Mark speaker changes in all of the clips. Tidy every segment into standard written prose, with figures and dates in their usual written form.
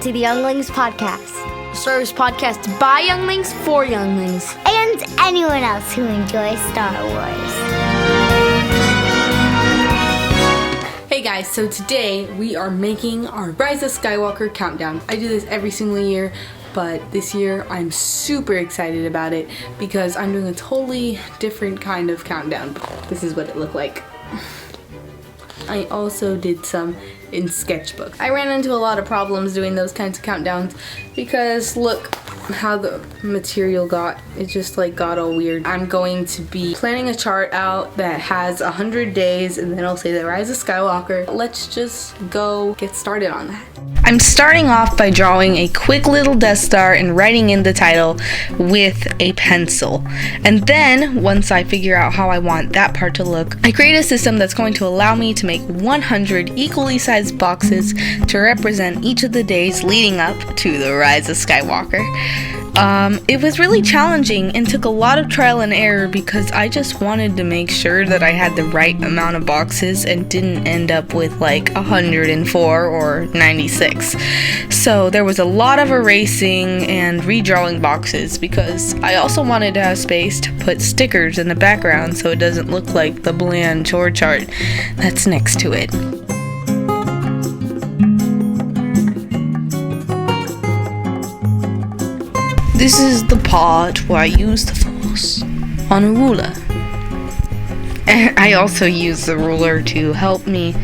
Speaker 1: to the Younglings Podcast.
Speaker 2: Star Wars podcast by younglings for younglings.
Speaker 1: And anyone else who enjoys Star Wars.
Speaker 2: Hey guys, so today we are making our Rise of Skywalker countdown. I do this every single year, but this year I'm super excited about it because I'm doing a totally different kind of countdown. This is what it looked like. I also did some in sketchbook. I ran into a lot of problems doing those kinds of countdowns because look how the material got. It just got all weird. I'm going to be planning a chart out that has 100 days and then I'll say the Rise of Skywalker. Let's just go get started on that. I'm starting off by drawing a quick little Death Star and writing in the title with a pencil. And then, once I figure out how I want that part to look, I create a system that's going to allow me to make 100 equally sized boxes to represent each of the days leading up to the Rise of Skywalker. It was really challenging and took a lot of trial and error because I just wanted to make sure that I had the right amount of boxes and didn't end up with 104 or 96. So there was a lot of erasing and redrawing boxes because I also wanted to have space to put stickers in the background so it doesn't look like the bland chore chart that's next to it. This is the part where I use the Force on a ruler. And I also use the ruler to help me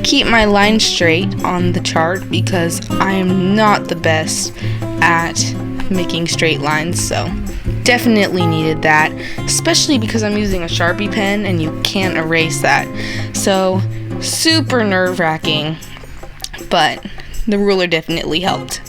Speaker 2: keep my line straight on the chart because I am not the best at making straight lines, so definitely needed that, especially because I'm using a Sharpie pen and you can't erase that. So super nerve-wracking, but the ruler definitely helped.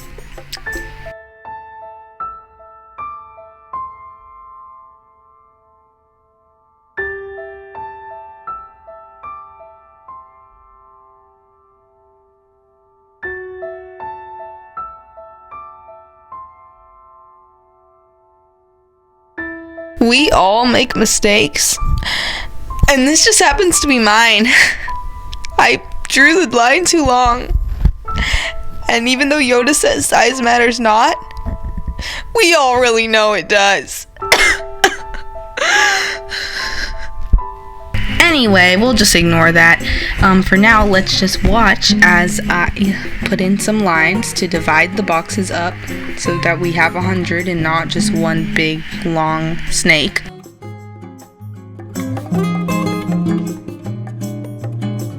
Speaker 2: We all make mistakes, and this just happens to be mine. I drew the line too long, and even though Yoda says size matters not, we all really know it does. Anyway, we'll just ignore that. For now, let's just watch as I put in some lines to divide the boxes up so that we have 100 and not just one big, long snake.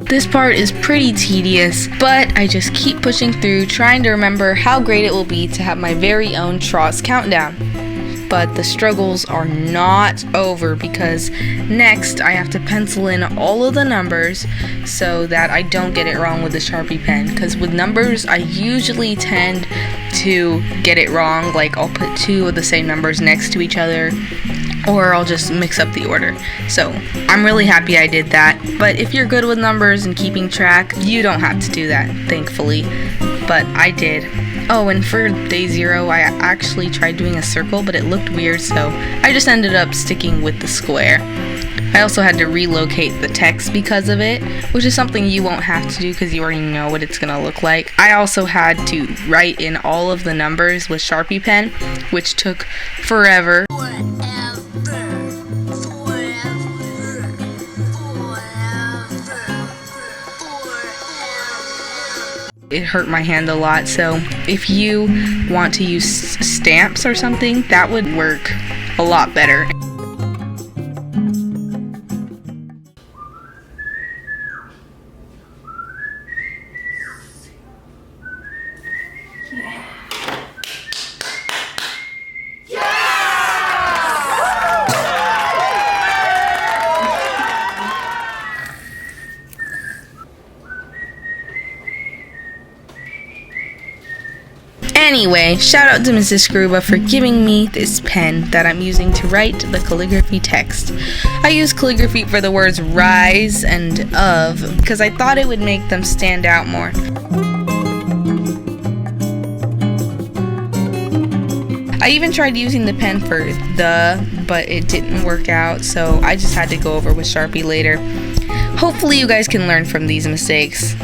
Speaker 2: This part is pretty tedious, but I just keep pushing through, trying to remember how great it will be to have my very own Tross countdown. But the struggles are not over because next I have to pencil in all of the numbers so that I don't get it wrong with the Sharpie pen, because with numbers I usually tend to get it wrong. I'll put two of the same numbers next to each other, or I'll just mix up the order. So I'm really happy I did that, but if you're good with numbers and keeping track, you don't have to do that, thankfully, but I did. Oh, and for day 0, I actually tried doing a circle, but it looked weird, so I just ended up sticking with the square. I also had to relocate the text because of it, which is something you won't have to do because you already know what it's going to look like. I also had to write in all of the numbers with Sharpie pen, which took forever. It hurt my hand a lot, so if you want to use stamps or something, that would work a lot better. Anyway, shout out to Mrs. Scruba for giving me this pen that I'm using to write the calligraphy text. I use calligraphy for the words rise and of because I thought it would make them stand out more. I even tried using the pen for the, but it didn't work out, so I just had to go over with Sharpie later. Hopefully you guys can learn from these mistakes.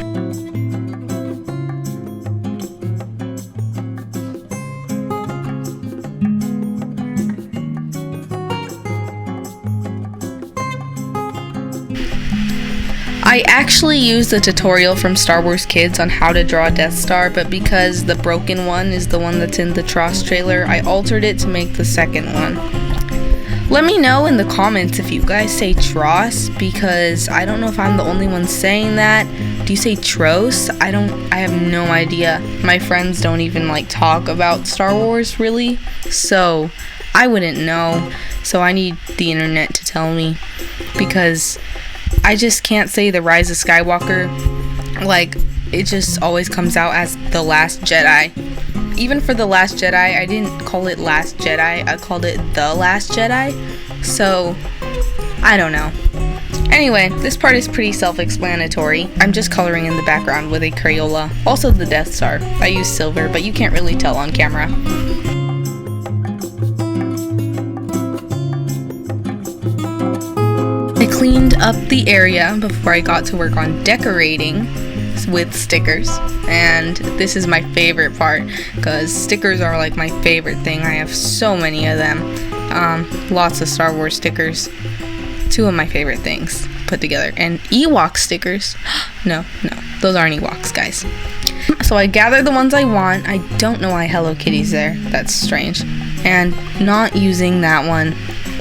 Speaker 2: I actually used the tutorial from Star Wars Kids on how to draw a Death Star, but because the broken one is the one that's in the Tross trailer, I altered it to make the second one. Let me know in the comments if you guys say Tross, because I don't know if I'm the only one saying that. Do you say Tros? I have no idea. My friends don't even talk about Star Wars really, so I wouldn't know. So I need the internet to tell me, because I just can't say The Rise of Skywalker. It just always comes out as The Last Jedi. Even for The Last Jedi, I didn't call it Last Jedi, I called it The Last Jedi. So, I don't know. Anyway, this part is pretty self-explanatory. I'm just coloring in the background with a Crayola. Also the Death Star. I use silver, but you can't really tell on camera. I cleaned up the area before I got to work on decorating with stickers, and this is my favorite part because stickers are my favorite thing. I have so many of them. Lots of Star Wars stickers. Two of my favorite things put together. And Ewok stickers. No, those aren't Ewoks, guys. So I gathered the ones I want. I don't know why Hello Kitty's there. That's strange. And not using that one.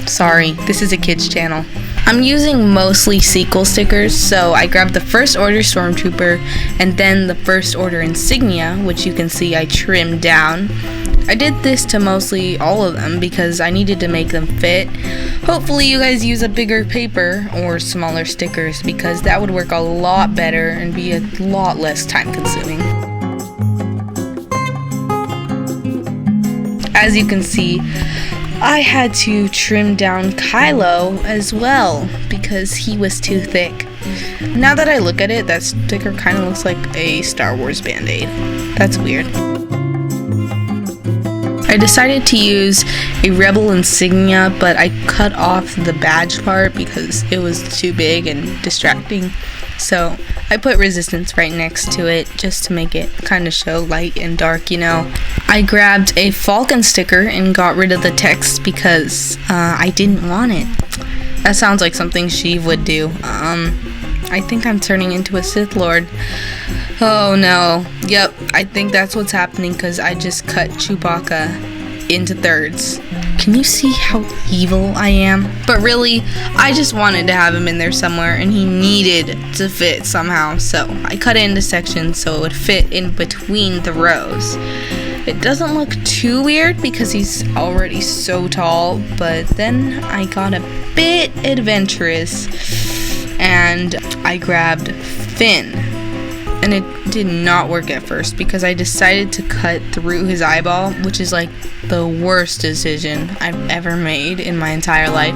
Speaker 2: Sorry, this is a kids channel. I'm using mostly sequel stickers, so I grabbed the First Order Stormtrooper and then the First Order insignia, which you can see I trimmed down. I did this to mostly all of them because I needed to make them fit. Hopefully you guys use a bigger paper or smaller stickers, because that would work a lot better and be a lot less time consuming. As you can see, I had to trim down Kylo as well because he was too thick. Now that I look at it, that sticker kind of looks like a Star Wars Band-Aid. That's weird. I decided to use a Rebel insignia, but I cut off the badge part because it was too big and distracting. So I put Resistance right next to it just to make it kind of show light and dark, you know. I grabbed a Falcon sticker and got rid of the text because I didn't want it. That sounds like something Sheev would do. I think I'm turning into a Sith Lord. Oh no. Yep, I think that's what's happening because I just cut Chewbacca into thirds. Can you see how evil I am? But really, I just wanted to have him in there somewhere and he needed to fit somehow. So I cut it into sections so it would fit in between the rows. It doesn't look too weird because he's already so tall, but then I got a bit adventurous and I grabbed Finn. And it did not work at first because I decided to cut through his eyeball, which is the worst decision I've ever made in my entire life.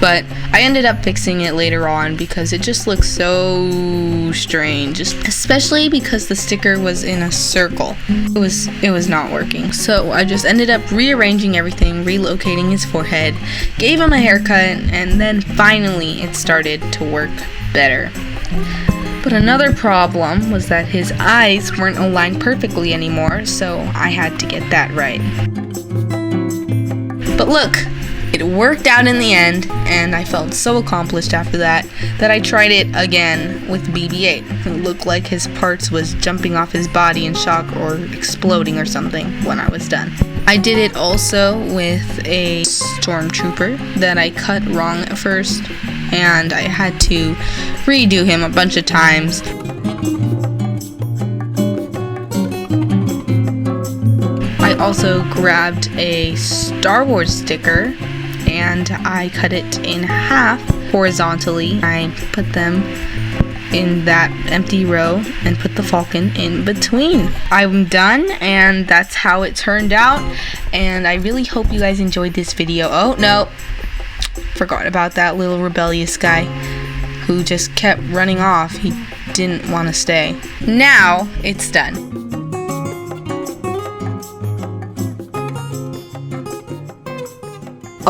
Speaker 2: But I ended up fixing it later on because it just looks so strange, especially because the sticker was in a circle. It was not working. So I just ended up rearranging everything, relocating his forehead, gave him a haircut, and then finally it started to work better. But another problem was that his eyes weren't aligned perfectly anymore, so I had to get that right. But look, it worked out in the end, and I felt so accomplished after that I tried it again with BB-8. It looked like his parts was jumping off his body in shock or exploding or something when I was done. I did it also with a Stormtrooper that I cut wrong at first, and I had to redo him a bunch of times. I also grabbed a Star Wars sticker and I cut it in half horizontally. I put them in that empty row and put the Falcon in between. I'm done, and that's how it turned out, and I really hope you guys enjoyed this video. Oh no, forgot about that little rebellious guy who just kept running off. He didn't want to stay. Now it's done.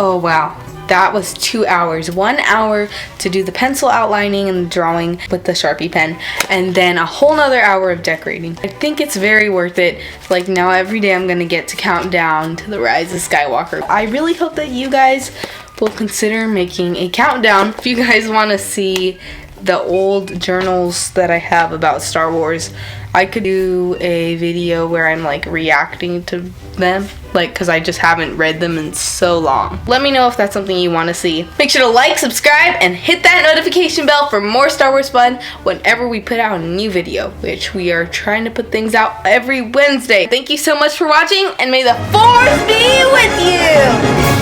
Speaker 2: Oh wow, that was 2 hours. 1 hour to do the pencil outlining and the drawing with the Sharpie pen, and then a whole nother hour of decorating. I think it's very worth it. Now every day I'm gonna get to count down to the Rise of Skywalker. I really hope that you guys will consider making a countdown. If you guys want to see the old journals that I have about Star Wars. I could do a video where I'm like reacting to them, like, because I just haven't read them in so long. Let me know if that's something you want to see. Make sure to like, subscribe, and hit that notification bell for more Star Wars fun whenever we put out a new video, which we are trying to put things out every Wednesday. Thank you so much for watching, and may the Force be with you!